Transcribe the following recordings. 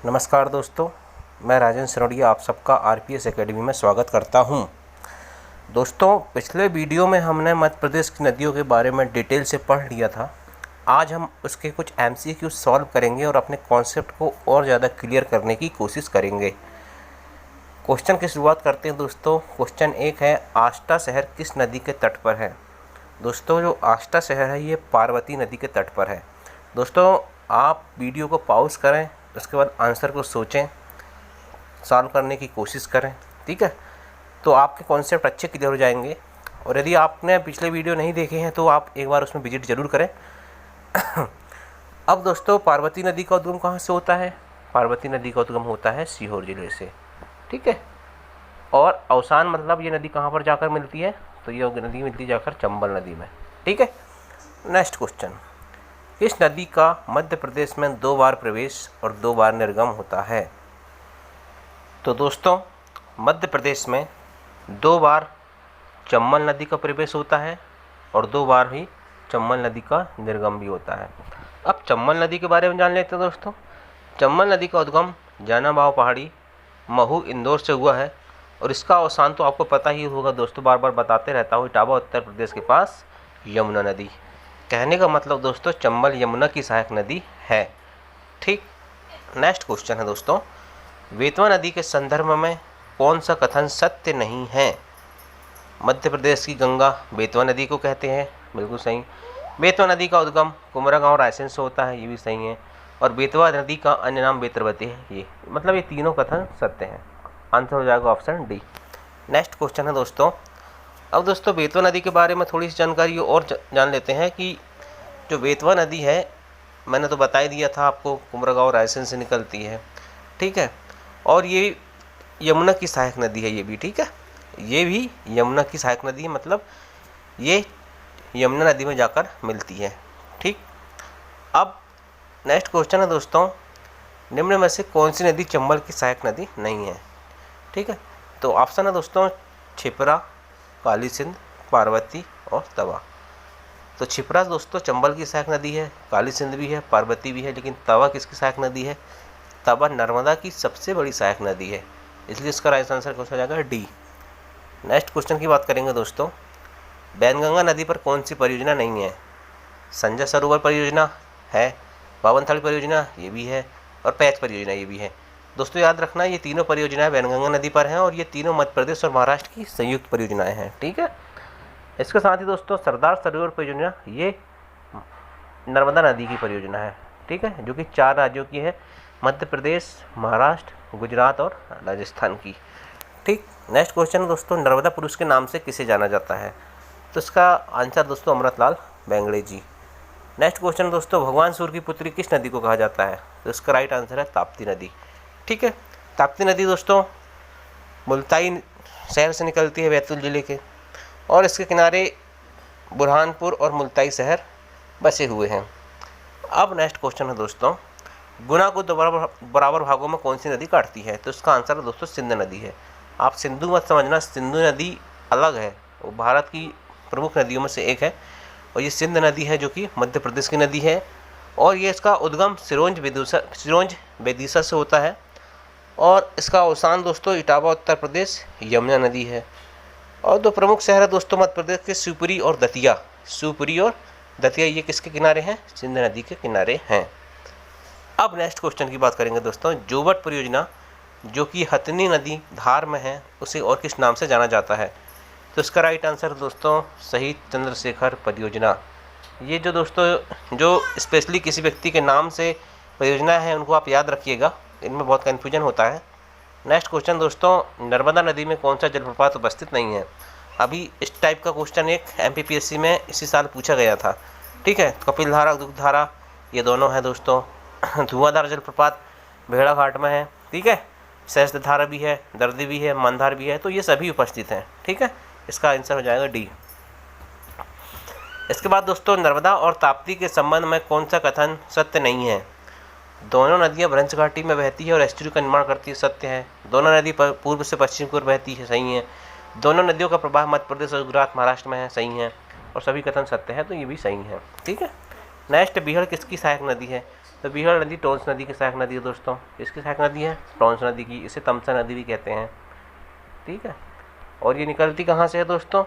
नमस्कार दोस्तों, मैं राजेंद्र सरोडिया आप सबका आरपीएस एकेडमी में स्वागत करता हूं। दोस्तों, पिछले वीडियो में हमने मध्य प्रदेश की नदियों के बारे में डिटेल से पढ़ लिया था। आज हम उसके कुछ एमसीक्यू सॉल्व करेंगे और अपने कॉन्सेप्ट को और ज़्यादा क्लियर करने की कोशिश करेंगे। क्वेश्चन की शुरुआत करते हैं दोस्तों। क्वेश्चन 1 है, आष्टा शहर किस नदी के तट पर है? दोस्तों, जो आष्टा शहर है ये पार्वती नदी के तट पर है। दोस्तों, आप वीडियो को पॉज करें, उसके बाद आंसर को सोचें, सॉल्व करने की कोशिश करें, ठीक है? तो आपके कॉन्सेप्ट अच्छे क्लियर हो जाएंगे। और यदि आपने पिछले वीडियो नहीं देखे हैं तो आप एक बार उसमें विजिट ज़रूर करें। अब दोस्तों, पार्वती नदी का उद्गम कहाँ से होता है? पार्वती नदी का उद्गम होता है सीहोर जिले से, ठीक है। और अवसान मतलब ये नदी कहाँ पर जाकर मिलती है? तो ये नदी मिलती जाकर चंबल नदी में, ठीक है। नेक्स्ट क्वेश्चन, इस नदी का मध्य प्रदेश में 2 बार प्रवेश और 2 बार निर्गम होता है? तो दोस्तों, मध्य प्रदेश में 2 बार चंबल नदी का प्रवेश होता है और 2 बार ही चंबल नदी का निर्गम भी होता है। अब चंबल नदी के बारे में जान लेते हैं दोस्तों। चंबल नदी का उद्गम जानाबाव पहाड़ी महू इंदौर से हुआ है और इसका अवसान तो आपको पता ही होगा दोस्तों, बार बार बताते रहता हूँ, इटावा उत्तर प्रदेश के पास यमुना नदी। कहने का मतलब दोस्तों, चंबल यमुना की सहायक नदी है, ठीक। नेक्स्ट क्वेश्चन है दोस्तों, बेतवा नदी के संदर्भ में कौन सा कथन सत्य नहीं है? मध्य प्रदेश की गंगा बेतवा नदी को कहते हैं, बिल्कुल सही। बेतवा नदी का उद्गम कुमरा रायसेन से होता है, ये भी सही है। और बेतवा नदी का अन्य नाम बेतरवती है, ये मतलब ये तीनों कथन सत्य हैं। आंसर हो जाएगा ऑप्शन डी। नेक्स्ट क्वेश्चन है दोस्तों, अब दोस्तों बेतवा नदी के बारे में थोड़ी सी जानकारी और जान लेते हैं कि जो बेतवा नदी है, मैंने तो बता ही दिया था आपको, कुमरा रायसेन से निकलती है, ठीक है। और ये यमुना की सहायक नदी है, ये भी, ठीक है। ये भी यमुना की सहायक नदी है, मतलब ये यमुना नदी में जाकर मिलती है, ठीक। अब नेक्स्ट क्वेश्चन है दोस्तों, निम्न में से कौन सी नदी चंबल की सहायक नदी नहीं है? ठीक है, तो ऑप्शन है दोस्तों क्षिप्रा, काली सिंध, पार्वती और तवा। तो क्षिप्रा दोस्तों चंबल की सहायक नदी है, काली सिंध भी है, पार्वती भी है, लेकिन तवा किसकी सहायक नदी है? तवा नर्मदा की सबसे बड़ी सहायक नदी है, इसलिए इसका राइट आंसर हो जाएगा डी। नेक्स्ट क्वेश्चन की बात करेंगे दोस्तों, बैनगंगा नदी पर कौन सी परियोजना नहीं है? संजय सरोवर परियोजना है, बावनथाली परियोजना ये भी है, और पैच परियोजना ये भी है। दोस्तों याद रखना, ये तीनों परियोजनाएं बैनगंगा नदी पर हैं और ये तीनों मध्य प्रदेश और महाराष्ट्र की संयुक्त परियोजनाएं हैं, ठीक है। इसके साथ ही दोस्तों सरदार सरोवर परियोजना ये नर्मदा नदी की परियोजना है, ठीक है, जो कि 4 राज्यों की है, मध्य प्रदेश, महाराष्ट्र, गुजरात और राजस्थान की, ठीक। नेक्स्ट क्वेश्चन दोस्तों, नर्मदा पुरुष के नाम से किसे जाना जाता है? तो इसका आंसर दोस्तों अमृतलाल बेंगड़े जी। नेक्स्ट क्वेश्चन दोस्तों, भगवान सूर्य की पुत्री किस नदी को कहा जाता है? तो इसका राइट आंसर है ताप्ती नदी, ठीक है। ताप्ती नदी दोस्तों मुल्ताई शहर से निकलती है, बैतूल जिले के, और इसके किनारे बुरहानपुर और मुल्ताई शहर बसे हुए हैं। अब नेक्स्ट क्वेश्चन है दोस्तों, गुना को 2 बराबर भागों में कौन सी नदी काटती है? तो इसका आंसर है दोस्तों सिंधु नदी है। आप सिंधु मत समझना, सिंधु नदी अलग है, वो भारत की प्रमुख नदियों में से एक है, और ये सिंधु नदी है जो कि मध्य प्रदेश की नदी है, और ये इसका उद्गम सिरोंज विदिशा से होता है, और इसका अवसान दोस्तों इटावा उत्तर प्रदेश यमुना नदी है। और 2 प्रमुख शहर है दोस्तों मध्य प्रदेश के, शिवपुरी और दतिया। शिवपुरी और दतिया ये किसके किनारे हैं? सिंधु नदी के किनारे हैं। अब नेक्स्ट क्वेश्चन की बात करेंगे दोस्तों, जोवट परियोजना जो कि हथनी नदी धार में है, उसे और किस नाम से जाना जाता है? तो इसका राइट आंसर दोस्तों शहीद चंद्रशेखर परियोजना। ये जो दोस्तों जो स्पेशली किसी व्यक्ति के नाम से परियोजना है उनको आप याद रखिएगा, इनमें बहुत कन्फ्यूजन होता है। नेक्स्ट क्वेश्चन दोस्तों, नर्मदा नदी में कौन सा जलप्रपात उपस्थित नहीं है? अभी इस टाइप का क्वेश्चन एक एमपीपीएससी में इसी साल पूछा गया था, ठीक है। कपिल धारा, दुग्ध धारा ये दोनों हैं दोस्तों। धुआंधार जलप्रपात भेड़ा घाट में है, ठीक है। सहस्त्र धारा भी है, दर्दी भी है, मंदार भी है, तो ये सभी उपस्थित हैं, ठीक है। इसका आंसर हो जाएगा डी। इसके बाद दोस्तों, नर्मदा और ताप्ती के संबंध में कौन सा कथन सत्य नहीं है? दोनों नदियां भ्रंश घाटी में बहती है और एस्चुरी का निर्माण करती है, सत्य है। दोनों नदी पूर्व से पश्चिम की ओर बहती है, सही है। दोनों नदियों का प्रवाह मध्य प्रदेश और गुजरात महाराष्ट्र में है, सही है। और सभी कथन सत्य है, तो ये भी सही है, ठीक है। नेक्स्ट, बीहड़ किसकी सहायक नदी है? तो बीहड़ नदी टोंस नदी की सहायक नदी है दोस्तों। इसकी सहायक नदी है टोंस नदी की, इसे तमसा नदी भी कहते हैं। ठीक है, और ये निकलती कहाँ से है दोस्तों?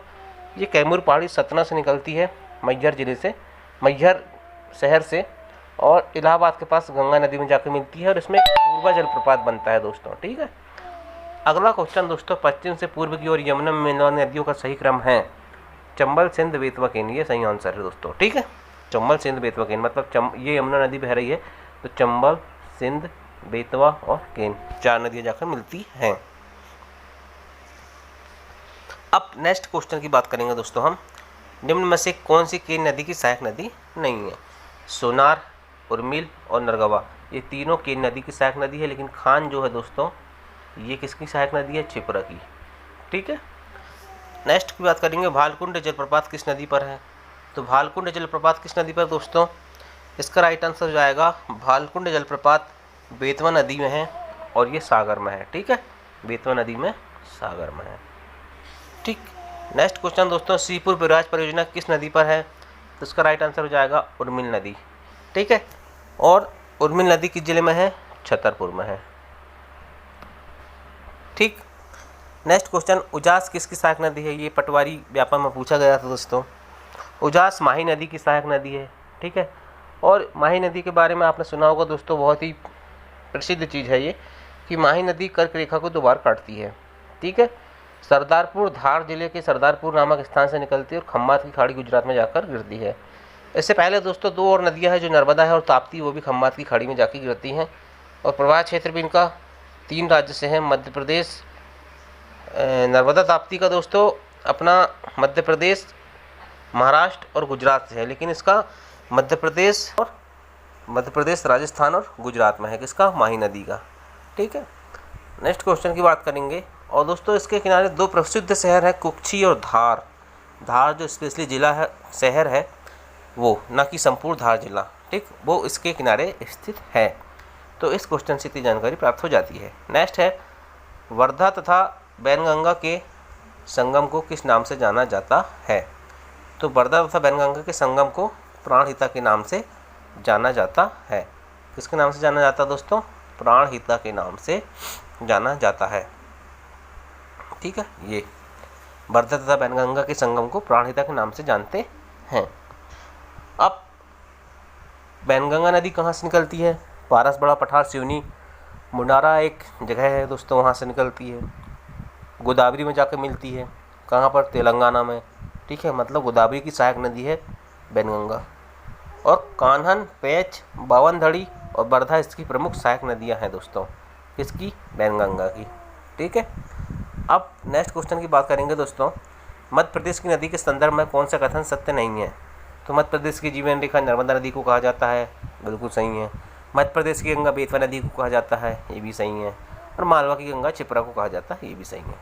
ये कैमूर पहाड़ी सतना से निकलती है, मैहर जिले से, मैहर शहर से, और इलाहाबाद के पास गंगा नदी में जाकर मिलती है और इसमें पूर्वा जलप्रपात बनता है दोस्तों। ठीक है, अगला क्वेश्चन दोस्तों, पश्चिम से पूर्व की ओर यमुना में मिलने वाली नदियों का सही क्रम है चंबल सिंध बेतवा केन, ये सही आंसर है दोस्तों। ठीक है, चंबल सिंध बेतवा केन मतलब ये यमुना नदी बह रही है तो चंबल सिंध बेतवा और केन 4 नदियाँ जाकर मिलती हैं। अब नेक्स्ट क्वेश्चन की बात करेंगे दोस्तों हम, निम्न में से कौन सी केन नदी की सहायक नदी नहीं है? सोनार, उर्मिल और नरगवा, ये तीनों केन नदी की सहायक नदी है, लेकिन खान जो है दोस्तों ये किसकी सहायक नदी है? क्षिप्रा की। ठीक है, नेक्स्ट की बात करेंगे, भालकुंड जलप्रपात किस नदी पर है? तो भालकुंड जलप्रपात किस नदी पर दोस्तों? इसका राइट आंसर हो जाएगा भालकुंड जलप्रपात बेतवा नदी में है और ये सागर में है। ठीक है, बेतवा नदी में, सागर में है। ठीक, नेक्स्ट क्वेश्चन दोस्तों, श्रीपुर बैराज परियोजना किस नदी पर है? तो इसका राइट आंसर हो जाएगा उर्मिल नदी। ठीक है, और उर्मिल नदी किस जिले में है? छतरपुर में है। ठीक, नेक्स्ट क्वेश्चन, उजास किसकी सहायक नदी है? ये पटवारी व्यापक में पूछा गया था दोस्तों। उजास माही नदी की सहायक नदी है। ठीक है, और माही नदी के बारे में आपने सुना होगा दोस्तों, बहुत ही प्रसिद्ध चीज़ है ये कि माही नदी कर्क रेखा को 2 बार काटती है। ठीक है, सरदारपुर धार जिले के सरदारपुर नामक स्थान से निकलती है और खम्बात की खाड़ी गुजरात में जाकर गिरती है। इससे पहले दोस्तों 2 और नदियां हैं जो नर्मदा है और ताप्ती, वो भी खम्बात की खाड़ी में जाकर गिरती हैं, और प्रवाह क्षेत्र भी इनका 3 राज्य से है, मध्य प्रदेश, नर्मदा ताप्ती का दोस्तों अपना मध्य प्रदेश, महाराष्ट्र और गुजरात से है, लेकिन इसका मध्य प्रदेश, राजस्थान और गुजरात में है, किसका? माही नदी का। ठीक है, नेक्स्ट क्वेश्चन की बात करेंगे, और दोस्तों इसके किनारे 2 प्रसिद्ध शहर हैं, कुक्षी और धार। धार जो स्पेशली जिला है, शहर है वो, ना कि संपूर्ण धार जिला। ठीक, वो इसके किनारे स्थित है। तो इस क्वेश्चन से इतनी जानकारी प्राप्त हो जाती है। नेक्स्ट है, वर्धा तथा बैनगंगा के संगम को किस नाम से जाना जाता है? तो वर्धा तथा बैनगंगा के संगम को प्राणहिता के नाम से जाना जाता है। किसके नाम से जाना जाता है दोस्तों? प्राणहिता के नाम से जाना जाता है। ठीक है, ये वर्धा तथा बैनगंगा के संगम को प्राणहिता के नाम से जानते हैं। अब बैनगंगा नदी कहाँ से निकलती है? पारस, बड़ा पठार, सिवनी, मुंडारा एक जगह है दोस्तों, वहाँ से निकलती है। गोदावरी में जाकर मिलती है, कहाँ पर? तेलंगाना में। ठीक है, मतलब गोदावरी की सहायक नदी है बैनगंगा। और कान्हन, पेंच, बावनथड़ी और वर्धा इसकी प्रमुख सहायक नदियाँ हैं दोस्तों, किसकी? बैनगंगा की। ठीक है, अब नेक्स्ट क्वेश्चन की बात करेंगे दोस्तों, मध्य प्रदेश की नदी के संदर्भ में कौन सा कथन सत्य नहीं है? तो मध्य प्रदेश की जीवन रेखा नर्मदा नदी को कहा जाता है, बिल्कुल सही है। मध्य प्रदेश की गंगा बेतवा नदी को कहा जाता है, ये भी सही है। और मालवा की गंगा क्षिप्रा को कहा जाता है, ये भी सही है।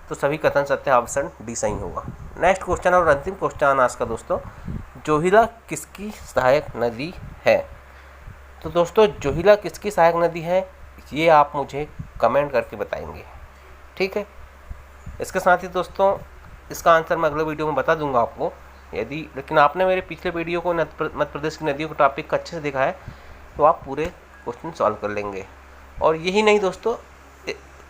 तो सभी कथन सत्य, ऑप्शन डी सही होगा। नेक्स्ट क्वेश्चन और अंतिम क्वेश्चन आज का दोस्तों, जोहिला किसकी सहायक नदी है? तो दोस्तों जोहिला किसकी सहायक नदी है, ये आप मुझे कमेंट करके बताएंगे। ठीक है, इसके साथ ही दोस्तों इसका आंसर मैं अगले वीडियो में बता दूंगा आपको, यदि लेकिन आपने मेरे पिछले वीडियो को मध्य प्रदेश की नदियों के टॉपिक को अच्छे से देखा है तो आप पूरे क्वेश्चन सॉल्व कर लेंगे। और यही नहीं दोस्तों,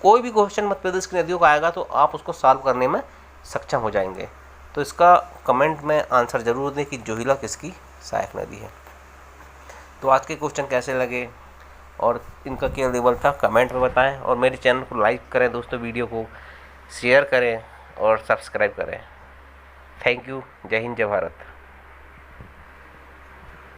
कोई भी क्वेश्चन मध्य प्रदेश की नदियों का आएगा तो आप उसको सॉल्व करने में सक्षम हो जाएंगे। तो इसका कमेंट में आंसर ज़रूर दें कि जोहिला किसकी सहायक नदी है। तो आज के क्वेश्चन कैसे लगे और इनका क्या लेवल था, कमेंट में बताएं, और मेरे चैनल को लाइक करें दोस्तों, वीडियो को शेयर करें और सब्सक्राइब करें। Thank you. जय हिंद, जय भारत।